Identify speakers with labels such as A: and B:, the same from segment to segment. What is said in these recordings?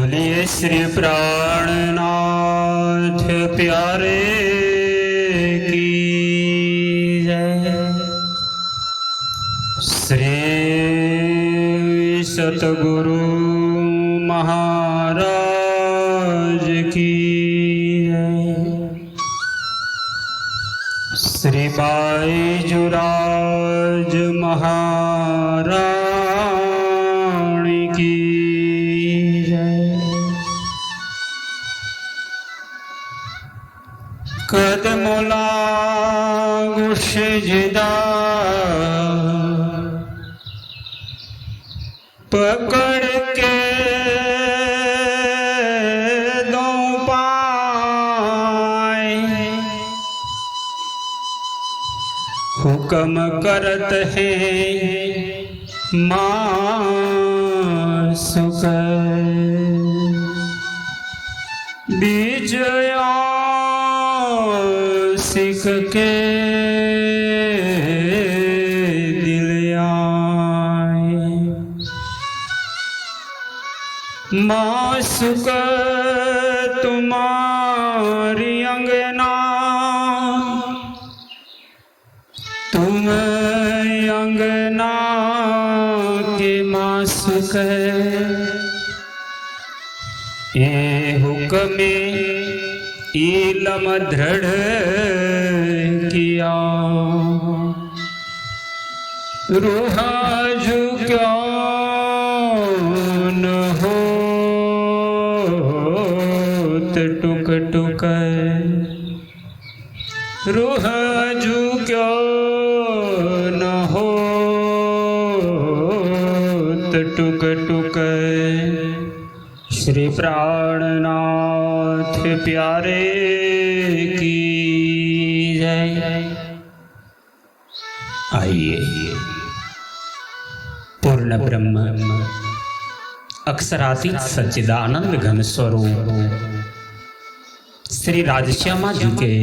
A: बोलिए श्री प्राणनाथ प्यारे की जय। श्री सतगुरु महाराज की जय। श्री बाईजुराज महारानी की कदमोला गुशजिदा पकड़ के दो पाए हुक्म करत है माँ सुख विजया सिख के दिल आए। माँ सुख तुम्हारी अंगना तुम अंगना के माँ सुख ये हुक्म इलम दृढ़ किया रूह झुक्या न हो टुक टुक रूह झुक्या न हो टुक टुक। श्री प्राणनाथ प्यारे की जय। आइए पूर्ण ब्रह्म अक्षरातीत सच्चिदानंद घन स्वरूप श्री राजश्यामा जी के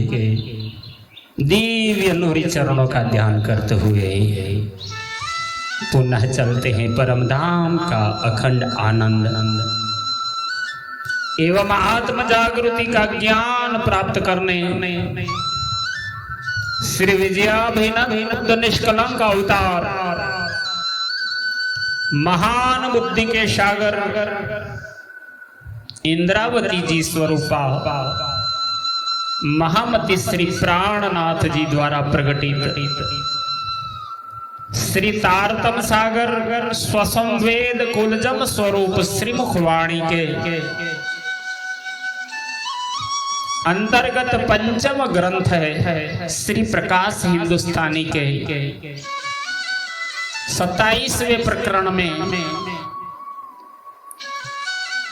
A: दिव्य नूरी चरणों का ध्यान करते हुए पुनः चलते हैं परम धाम का अखंड आनंद एवं आत्म जागृति का ज्ञान प्राप्त करने श्री विजयाभिनव निष्कलंक अवतार महान बुद्धि के सागर इंद्रावती जी स्वरूपा महामती श्री प्राणनाथ जी द्वारा प्रकटित श्री तारतम सागर स्वसंवेद कुलजम स्वरूप श्री मुखवाणी के अंतर्गत पंचम ग्रंथ है श्री प्रकाश हिंदुस्तानी के 27वें प्रकरण में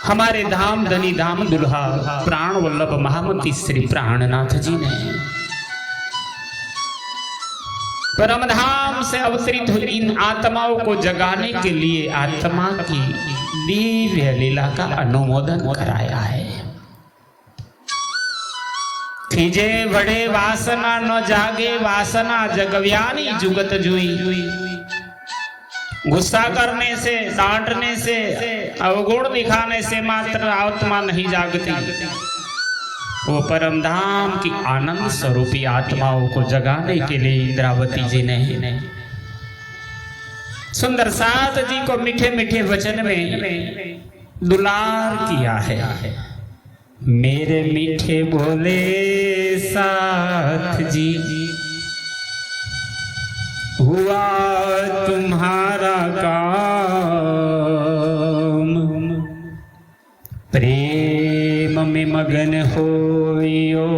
A: हमारे धाम धनी धाम दुल्हा प्राण वल्लभ महामती श्री प्राणनाथ जी ने परम धाम से अवतरित हुई इन आत्माओं को जगाने के लिए आत्मा की दिव्य लीला का अनुमोदन कराया है। खीजे बड़े वासना न जागे वासना जगव्यानी जुगत जुई। गुस्सा करने से डांटने से अवगुण दिखाने से मात्र आत्मा नहीं जागती। वो परम धाम की आनंद स्वरूपी आत्माओं को जगाने के लिए इंद्रावती जी ने सुंदर साथ जी को मीठे मीठे वचन में दुलार किया है। मेरे मीठे बोले साथ जी हुआ तुम्हारा काम प्रेम में मगन होइयो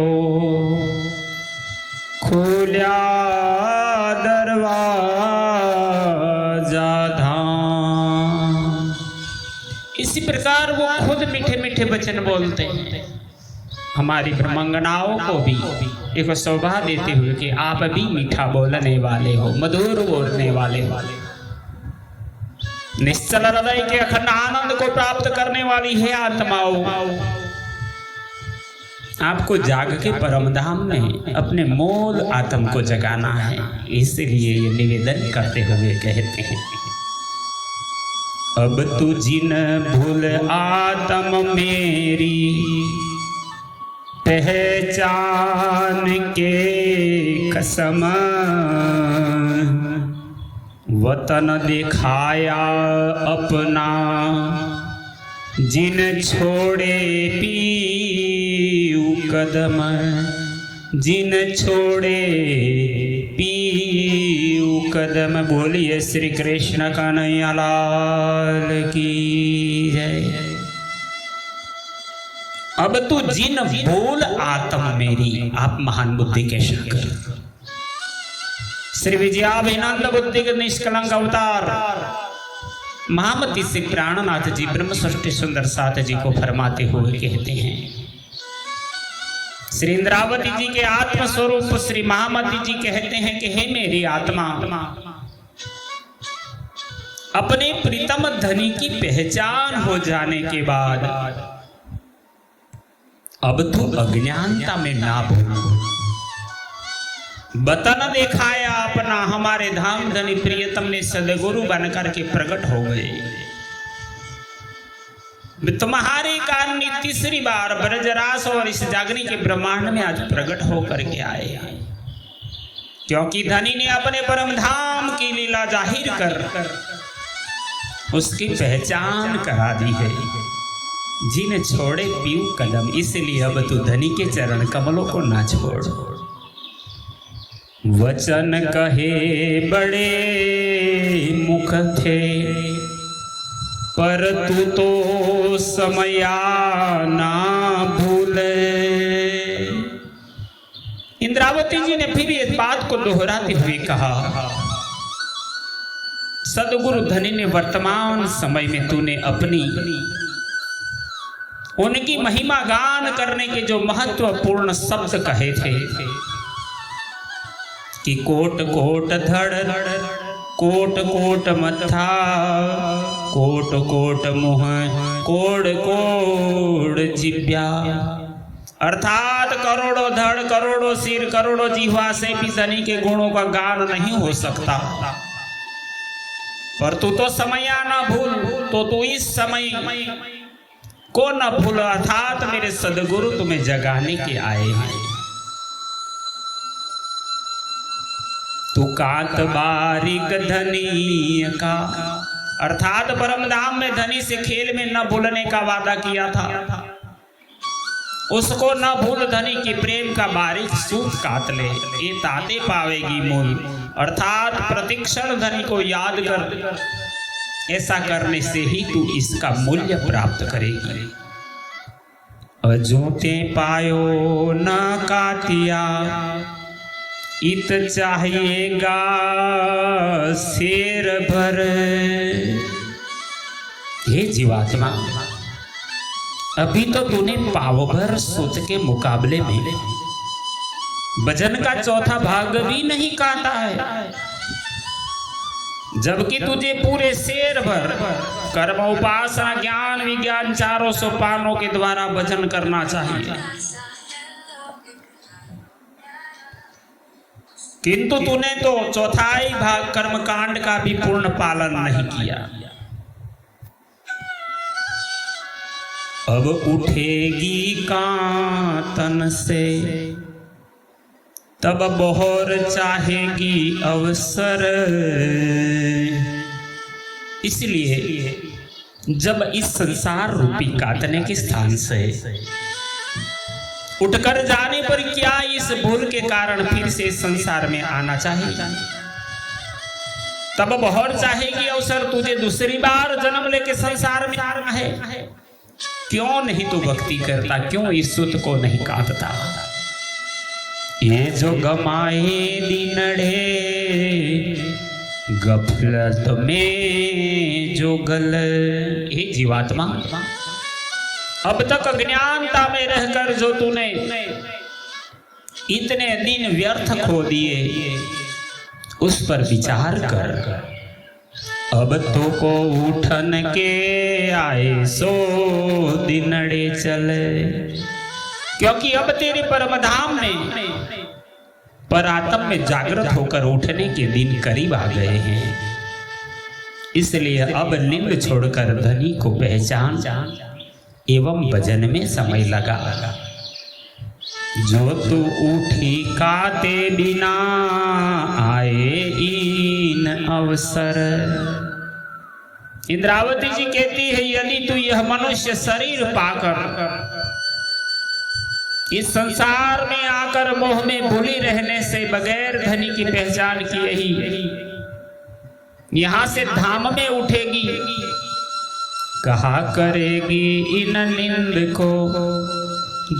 A: खोल्या दरवाजा धाम। इसी प्रकार वो खुद मीठे मीठे वचन बोलते हैं हमारी ब्रह्मंगनाओं को भी एक शोभा देते हुए कि आप भी मीठा बोलने वाले हो मधुर बोलने वाले हो। निश्चल हृदय के अखंड आनंद को प्राप्त करने वाली है आत्माओं। आपको जाग के परम धाम में अपने मूल आत्म को जगाना है। इसलिए ये निवेदन करते हुए कहते हैं अब तू जिन भूल आत्म मेरी पहचान के कसम, वतन दिखाया अपना जिन छोड़े पीऊ कदम, जिन छोड़े पीऊ कदम। बोलिए श्री कृष्ण कन्हैया लाल की जय। अब तू जिन भूल आत्म मेरी, आप महान बुद्धि के शंकर श्री विजयाभिनंद बुद्धि के निष्कलंक अवतार महामती से प्राणनाथ जी ब्रह्म सृष्टि सुंदर साथ जी को फरमाते हुए कहते हैं, श्री इंद्रावती जी के आत्म स्वरूप श्री महामती जी कहते हैं कि हे मेरी आत्मा, अपने प्रीतम धनी की पहचान हो जाने के बाद अब तू अज्ञानता में ना भूल। बतन दिखाया अपना, हमारे धाम धनी प्रियतम ने सदगुरु बनकर के प्रकट हो गए। तुम्हारे कारण तीसरी बार ब्रजरास और इस जागनी के ब्रह्मांड में आज प्रकट होकर के आए हैं, क्योंकि धनी ने अपने परम धाम की लीला जाहिर कर उसकी पहचान करा दी है। जिन छोड़े पीऊ कदम, इसलिए अब तू धनी के चरण कमलों को ना छोड़। वचन कहे बड़े मुख थे, पर तू तो समया ना भूले। इंद्रावती जी ने फिर इस बात को दोहराते हुए कहा, सदगुरु धनी ने वर्तमान समय में तूने अपनी उनकी महिमा गान करने के जो महत्वपूर्ण शब्द कहे थे कि कोट कोट धड़, कोट कोट मथा, कोट कोट मुँह, कोड़ कोड़ जिब्या, अर्थात करोड़ों धड़, करोड़ों सिर, करोड़ों जिह्वा से भी धनी के गुणों का गान नहीं हो सकता। पर तू तो समया ना भूल, तो तू इस समय को न भूल, अर्थात मेरे सदगुरु तुम्हें जगाने के आए हैं। तू कात बारिक धनी का, अर्थात परम धाम में धनी से खेल में न भूलने का वादा किया था, उसको न भूल। धनी की प्रेम का बारीक सूत काट ले, ये ताते पावेगी मूल, अर्थात प्रतिक्षण धनी को याद कर। ऐसा करने से ही तू इसका मूल्य प्राप्त करेगी। अजूते पायो न कातिया, इत चाहिएगा शेर भर। हे जीवात्मा, अभी तो तूने पाव भर सूत के मुकाबले में वजन का चौथा भाग भी नहीं काटा है, जबकि तुझे पूरे शेर भर कर्म, उपासना, ज्ञान, विज्ञान चारों सोपानों के द्वारा वजन करना चाहिए, किंतु तूने तो चौथाई भाग कर्मकांड का भी पूर्ण पालन नहीं किया। अब उठेगी कांतन से, तब बहुर चाहेगी अवसर। इसलिए जब इस संसार रूपी काटने के स्थान से उठकर जाने पर क्या इस भूल के कारण फिर से संसार में आना चाहिए, तब बहुर चाहेगी अवसर, तुझे दूसरी बार जन्म लेके संसार में आना है। क्यों नहीं तू भक्ति करता, क्यों इस सूत को नहीं काटता? ये जो गमाए दिनड़े गफलत में जो गल। हे जीवात्मा, अब तक अज्ञानता में रहकर जो तूने इतने दिन व्यर्थ खो दिए, उस पर विचार कर। अब तो को उठन के आए सो दिनड़े चले, क्योंकि अब तेरे परम धाम में परात्म में जागृत होकर उठने के दिन करीब आ गए हैं। इसलिए अब निंद छोड़कर धनी को पहचान एवं भजन में समय लगा। जो तू उठी काते बिना आए इन अवसर। इंद्रावती जी कहती है यदि तू यह मनुष्य शरीर पाकर इस संसार में आकर मोह में भूली रहने से बगैर धनी की पहचान किए ही यहां से धाम में उठेगी, कहा करेगी इन निंद को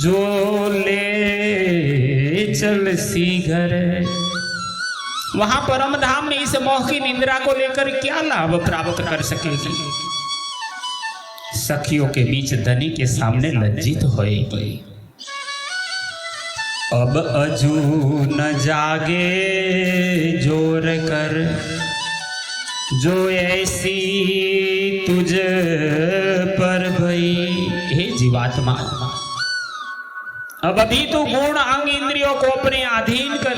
A: जो ले चल सी घर। वहां परम धाम में इस मोह की निंद्रा को लेकर क्या लाभ प्राप्त कर सकेगी। सखियों के बीच धनी के सामने लज्जित होएगी। अब अजू न जागे जोर कर जो ऐसी तुझ पर भई। हे जीवात्मा, अब अभी तू गुण अंग इंद्रियों को अपने अधीन कर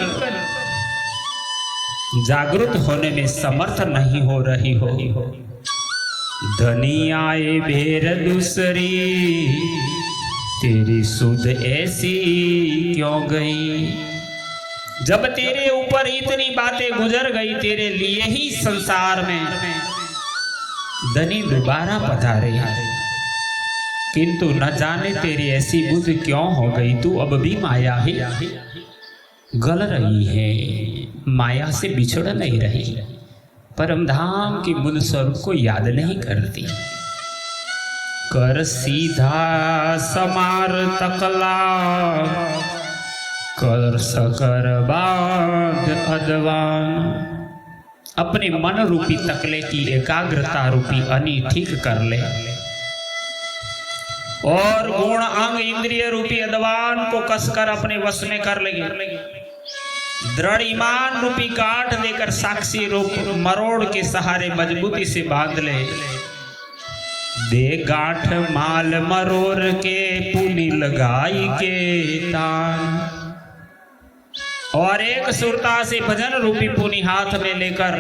A: जागृत होने में समर्थ नहीं हो रही हो। धनी आए भेर दूसरी तेरी सुध ऐसी क्यों गई। जब तेरे ऊपर इतनी बातें गुजर गई, तेरे लिए ही संसार में धनी दोबारा पधारे, किंतु न जाने तेरी ऐसी बुद्धि क्यों हो गई। तू अब भी माया ही गल रही है, माया से बिछड़ नहीं रही, परमधाम की मूल स्वरूप को याद नहीं करती। कर सीधा समार तकला कर सकर बाद अदवान। अपने मन रूपी तकले की एकाग्रता रूपी अनी ठीक कर ले और गुण अंग इंद्रिय रूपी अदवान को कसकर अपने वश में कर लेंगे। दृढ़ ईमान रूपी गांठ देकर साक्षी रूप मरोड़ के सहारे मजबूती से बांध ले। दे गांठ माल मरोड़ के पुनी लगाई के तान। और एक सुरता से भजन रूपी पुनी हाथ में लेकर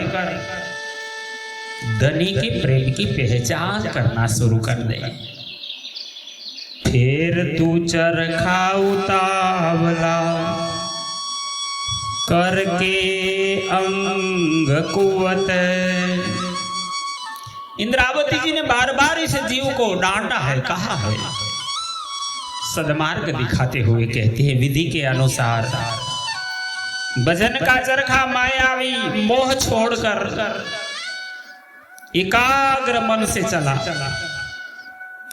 A: धनी के प्रेम की पहचान करना शुरू कर दे। फिर तू चरखा उतावला करके अंग कुवत। इंद्रावती जी ने बार बार इस जीव को डांटा है, कहा है, सदमार्ग दिखाते हुए कहते हैं विधि के अनुसार भजन का चरखा मायावी मोह छोड़कर एकाग्र मन से चला,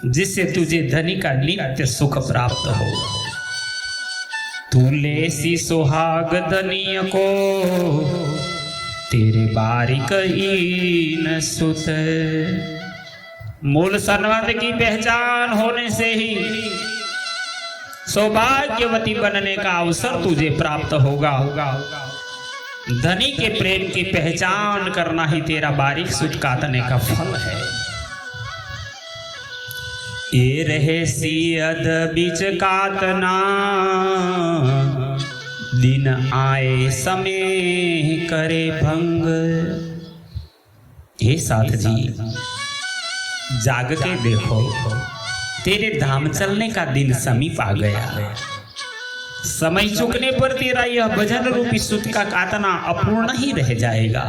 A: जिससे तुझे धनी का नित्य सुख प्राप्त हो। तू ले सी सुहाग धनी को तेरे बारिक ईन सुत। मूल सन्मत की पहचान होने से ही सौभाग्यवती बनने का अवसर तुझे प्राप्त होगा। धनी के प्रेम की पहचान करना ही तेरा बारीक सुत काटने का फल है। ये रहे सी अध बीच कातना दिन आए समय करे भंग। हे साथ जी, जाग के देखो, तेरे धाम चलने का दिन समीप आ गया। समय चुकने पर तेरा यह भजन रूपी सुत का कातना अपूर्ण ही रह जाएगा।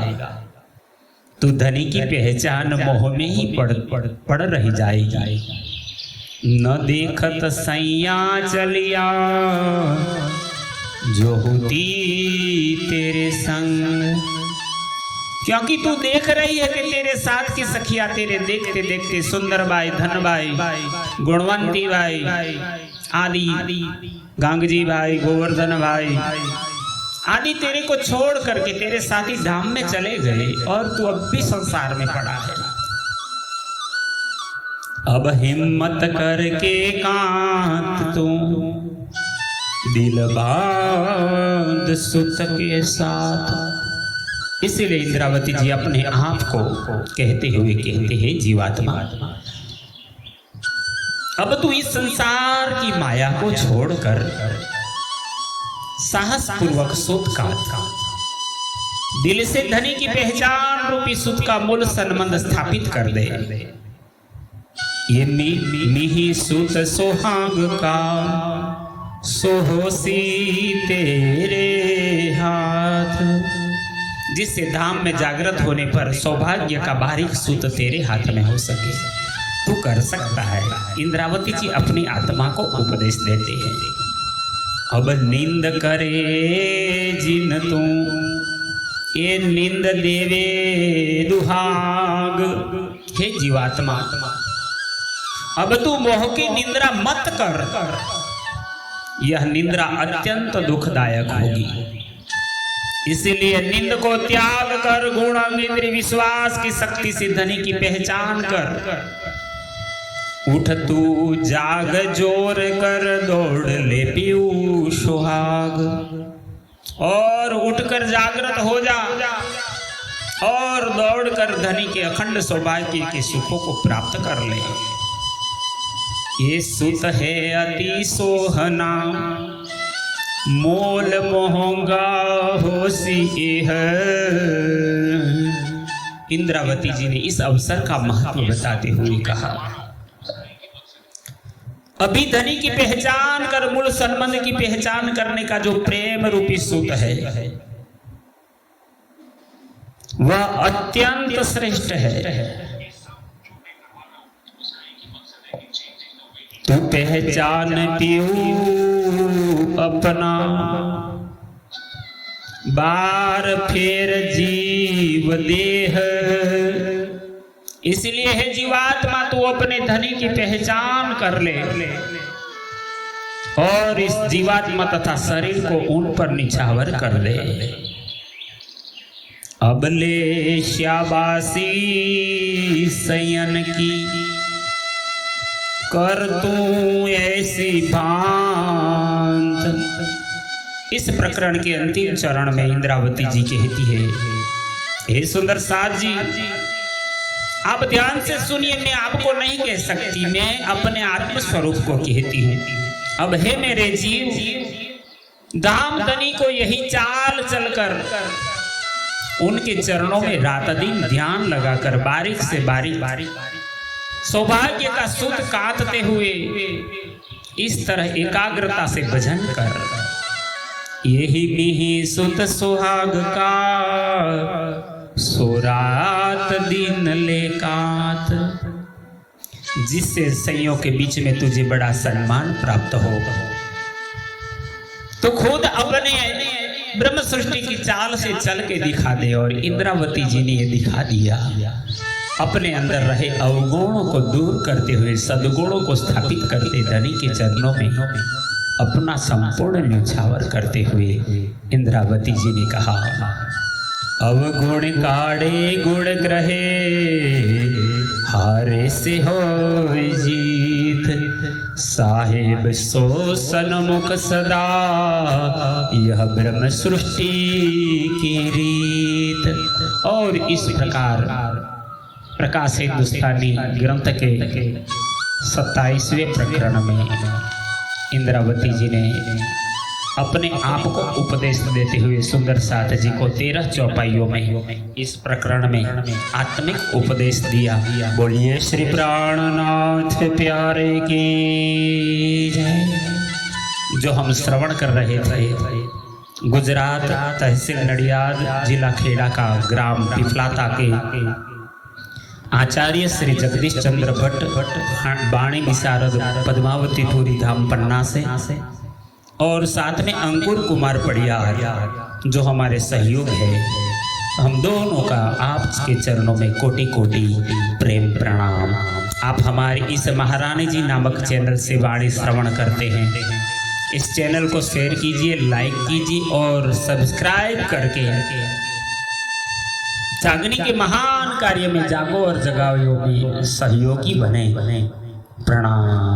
A: तू धनी की पहचान मोह में ही पड़ रह जाएगी। न देखत सैया चलिया जो होती तेरे संग। क्योंकि तू देख रही है कि तेरे साथ की सखिया तेरे देखते देखते सुंदर बाई, धन बाई, गुणवंती बाई आदि, गांगजी भाई, गोवर्धन भाई आदि तेरे को छोड़ करके तेरे साथी धाम में चले गए और तू अब भी संसार में पड़ा है। अब हिम्मत करके कांत तू दिल बांध सुत के साथ। इसीलिए इंद्रावती जी अपने आप को कहते हुए कहते हैं जीवात्मा, अब तू इस संसार की माया को छोड़कर साहस पूर्वक सुत काट। दिल से धनी की पहचान रूपी सुत का मूल संबंध स्थापित कर दे। ये मिही सुत सोहाग का सोहोसी तेरे हाथ। जिससे धाम में जागृत होने पर सौभाग्य का बारीक सूत तेरे हाथ में हो सके, तू कर सकता है। इंद्रावती जी अपनी आत्मा को उपदेश देते हैं। अब नींद करे जिन तू ये नींद देवे दुहाग। हे जीवात्मा, अब तू मोह की निंद्रा मत कर। यह निंद्रा अत्यंत दुखदायक होगी। इसलिए नींद को त्याग कर गुण इंद्रिय विश्वास की शक्ति से धनी की पहचान कर। उठ तू जाग जोर कर दौड़ ले पीऊ सुहाग। और उठकर जागृत हो जा और दौड़कर धनी के अखंड सौभाग्य के सुखों को प्राप्त कर ले। ये सुत है अति सोहना मोल मोहंगा होसी है। इंद्रावती जी ने इस अवसर का महत्व बताते हुए कहा, अभी धनी की पहचान कर, मूल संबंध की पहचान करने का जो प्रेम रूपी सूत है वह अत्यंत श्रेष्ठ है। तू पहचान पीऊ अपना बार फेर जीव देह। इसलिए है जीवात्मा, तू अपने धनी की पहचान कर ले और इस जीवात्मा तथा शरीर को उन पर निछावर कर दे। अब ले शाबाशी सयन की कर तू ऐसी भांत। इस प्रकरण के अंतिम चरण में इंद्रावती जी कहती है, हे सुंदर साथ जी, आप ध्यान से सुनिए। मैं आपको नहीं कह सकती, मैं अपने आत्म स्वरूप को कहती हूँ। अब हे मेरे जीव, धाम धनी को यही चाल चलकर उनके चरणों में रात दिन ध्यान लगाकर बारीक से बारीक सौभाग्य का सूत काटते हुए इस तरह एकाग्रता से भजन कर। यही मिही सुत सुहाग का सोरात दिन लेकात। जिससे संयोग के बीच में तुझे बड़ा सम्मान प्राप्त हो। तो खुद अपने ब्रह्म सृष्टि की चाल से चल के दिखा दे। और इंद्रावती जी ने ये दिखा दिया। अपने अंदर रहे अवगुणों को दूर करते हुए सद्गुणों को स्थापित करते धनी के चरणों में अपना संपूर्ण न्यौछावर करते हुए इंद्रावती जी ने कहा, अवगुण काढ़े गुण ग्रहे हारे से हो जीत। साहेब सो सन्मुख सदा यह ब्रह्म सृष्टि की रीत। और इस प्रकार प्रकाश हिंदुस्तानी ग्रंथ के 27वें प्रकरण में इंद्रावती जी ने अपने आप को उपदेश देते हुए सुंदर साथ जी को 13 चौपाइयों में इस प्रकरण में आत्मिक उपदेश दिया। बोलिए श्री प्राणनाथ प्यारे की जय। जो हम श्रवण कर रहे थे, गुजरात तहसील नडियाद जिला खेड़ा का ग्राम पिपलाता के आचार्य श्री जगदीश चंद्र भट्ट बाणी विशारद पद्मावती पुरी धाम पन्ना से और साथ में अंकुर कुमार पड़ियार जो हमारे सहयोग है, हम दोनों का आपके चरणों में कोटि कोटि प्रेम प्रणाम। आप हमारे इस महारानी जी नामक चैनल से वाणी श्रवण करते हैं। इस चैनल को शेयर कीजिए, लाइक कीजिए और सब्सक्राइब करके जागने के महान कार्य में जागो और जगाओ योगी सहयोगी बने। प्रणाम।